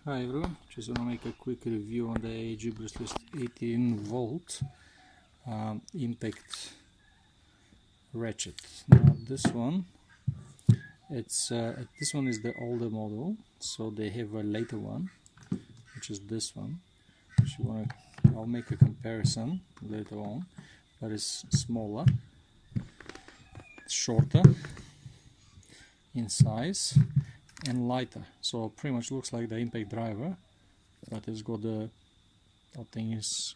Hi everyone, just want to make a quick review on the AEG Brushless 18 volt impact ratchet. Now this one, this one is the older model, so they have a later one, which is this one. If you want to, I'll make a comparison later on, but it's smaller, shorter in size, and lighter, so pretty much looks like the impact driver, but it's got the, I think is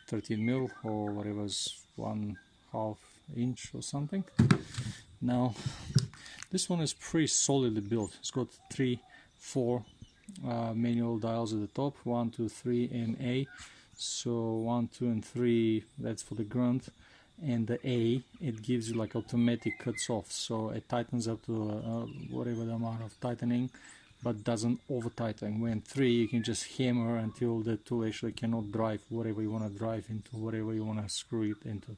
13 mil or whatever, is 1/2 inch or something. Now this one is pretty solidly built. It's got 4 manual dials at the top, 1, 2, 3 and A. So 1, 2 and 3, that's for the grunt, and the A, it gives you like automatic cuts off, so it tightens up to whatever the amount of tightening, but doesn't over tighten. When 3, you can just hammer until the tool actually cannot drive whatever you want to drive into, whatever you want to screw it into.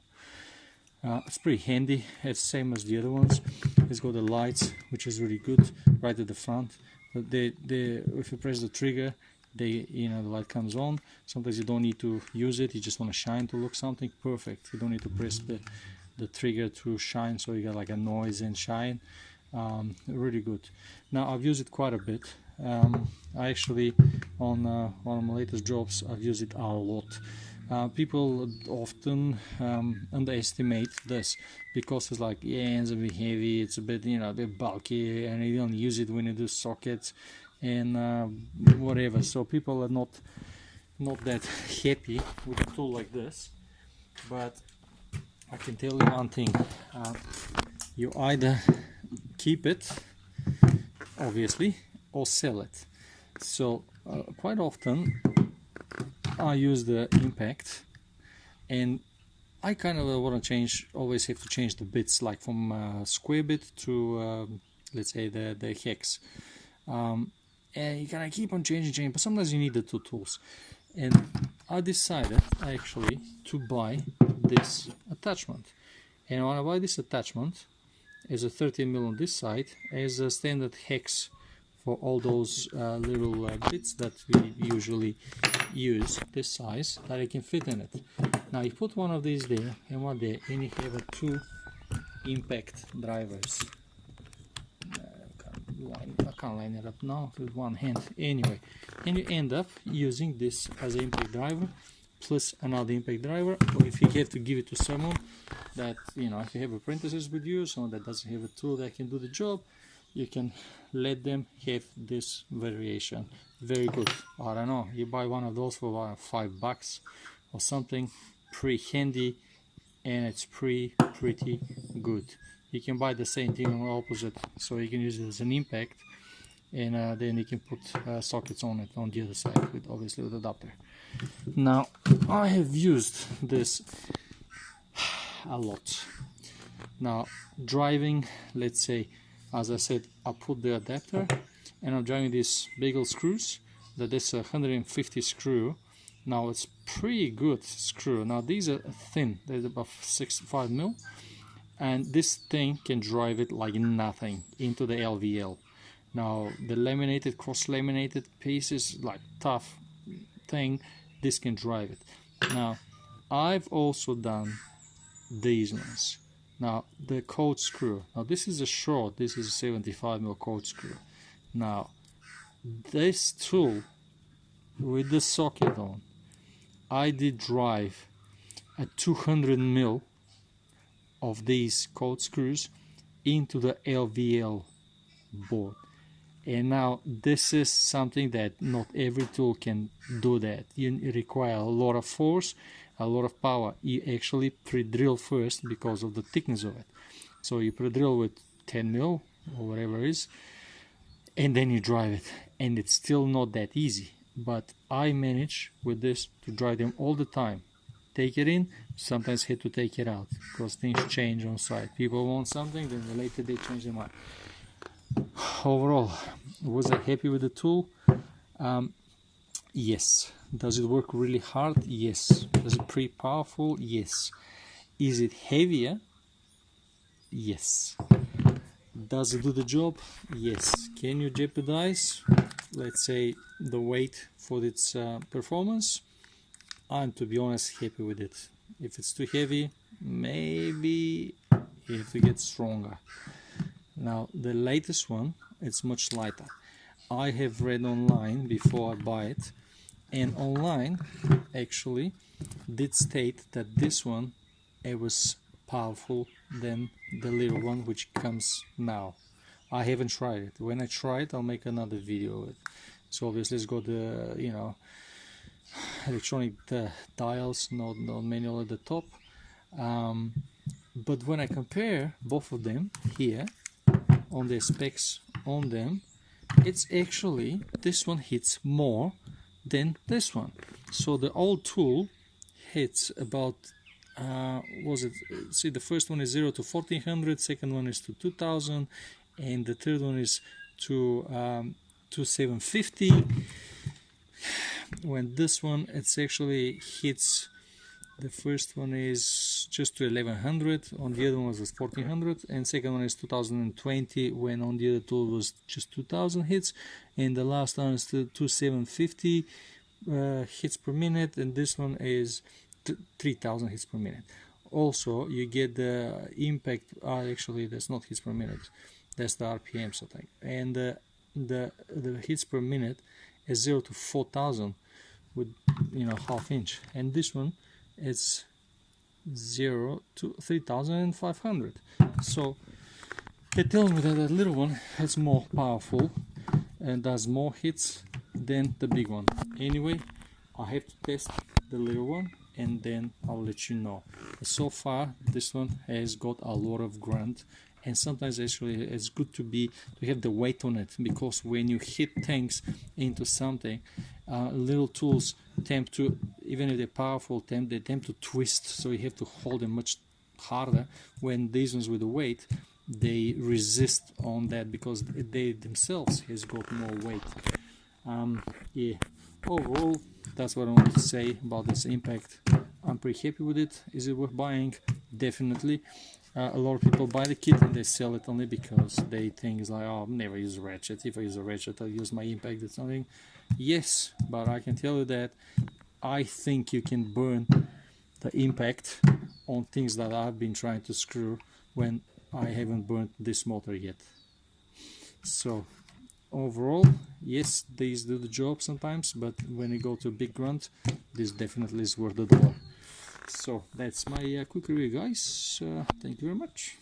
It's pretty handy. It's same as the other ones. It's got the lights, which is really good, right at the front. But if you press the trigger, the light comes on. Sometimes you don't need to use it, you just want to shine to look something. Perfect. You don't need to press the trigger to shine, so you got like a noise and shine. Really good. Now I've used it quite a bit. I actually on one of my latest jobs I've used it a lot. People often underestimate this because it's like, yeah, it's a bit heavy, it's a bit a bit bulky, and you don't use it when you do sockets and whatever. So people are not that happy with a tool like this. But I can tell you one thing: you either keep it, obviously, or sell it. So quite often I use the impact, and I kind of want to change. Always have to change the bits, like from square bit to let's say the hex. And you gotta keep on changing, but sometimes you need the two tools. And I decided actually to buy this attachment. And when I buy this attachment, is a 13 mil on this side, as a standard hex for all those little bits that we usually use, this size, that I can fit in it. Now you put one of these there and one there, and you have 2 impact drivers. I can't line it up now with one hand. Anyway, and you end up using this as an impact driver plus another impact driver. Or if you have to give it to someone that, if you have apprentices with you, someone that doesn't have a tool that can do the job, you can let them have this variation. Very good. I don't know, you buy one of those for $5 or something, pretty handy, and it's pretty good. You can buy the same thing on the opposite, so you can use it as an impact, and then you can put sockets on it on the other side, with obviously with adapter. Now I have used this a lot. Now driving, let's say, as I said, I put the adapter and I'm driving these big old screws. That is a 150 screw. Now it's pretty good screw. Now these are thin, they're about 5 mil, and this thing can drive it like nothing into the LVL. Now the laminated, cross-laminated pieces, like tough thing, this can drive it. Now I've also done these ones. Now the cold screw. Now this is a short. This is a 75 mil cold screw. Now this tool with the socket on, I did drive a 200 mil of these cold screws into the LVL board. And now this is something that not every tool can do that. You require a lot of force, a lot of power. You actually pre-drill first because of the thickness of it. So you pre-drill with 10 mil or whatever it is, and then you drive it. And it's still not that easy. But I manage with this to drive them all the time. Take it in, sometimes have to take it out because things change on site. People want something, then later they change their mind. Overall, was I happy with the tool? Yes. Does it work really hard? Yes. Is it pretty powerful? Yes. Is it heavier? Yes. Does it do the job? Yes. Can you jeopardize? let's say, the weight for its performance, I'm, to be honest, happy with it. If it's too heavy, maybe you have to get stronger. Now the latest one, it's much lighter. I have read online before I buy it, and online actually did state that this one, it was powerful than the little one which comes now. I haven't tried it. When I try it, I'll make another video of it. So obviously it's got the, you know, electronic dials, not manual at the top. But when I compare both of them here on the specs on them, it's actually, this one hits more than this one. So the old tool hits about was it, see, the first one is 0 to 1400, second one is to 2000, and the third one is to 2750. When this one, it's actually hits, the first one is just to 1100, on the other one was 1400, and second one is 2020, when on the other tool was just 2000 hits, and the last one is to 2750 hits per minute, and this one is 3000 hits per minute. Also, you get the impact, actually that's not hits per minute, that's the RPMs, I think, and the hits per minute is 0 to 4000 with, you know, half inch, and this one is 0 to 3500. So it tells me that the little one is more powerful and does more hits than the big one. Anyway, I have to test the little one and then I'll let you know. So far this one has got a lot of grunt, and sometimes actually it's good to have the weight on it, because when you hit things into something, little tools tend to, even if they're powerful, they tend to twist, so you have to hold them much harder. When these ones with the weight, they resist on that because they themselves has got more weight. Yeah, overall that's what I want to say about this impact. I'm pretty happy with it. Is it worth buying? Definitely. A lot of people buy the kit and they sell it only because they think it's like, oh, I'll never use a ratchet. If I use a ratchet, I'll use my impact or something. Yes, but I can tell you that I think you can burn the impact on things that I've been trying to screw when I haven't burnt this motor yet. So overall, yes, these do the job sometimes, but when you go to a big grunt, this definitely is worth the dollar. So that's my quick review, guys. Thank you very much.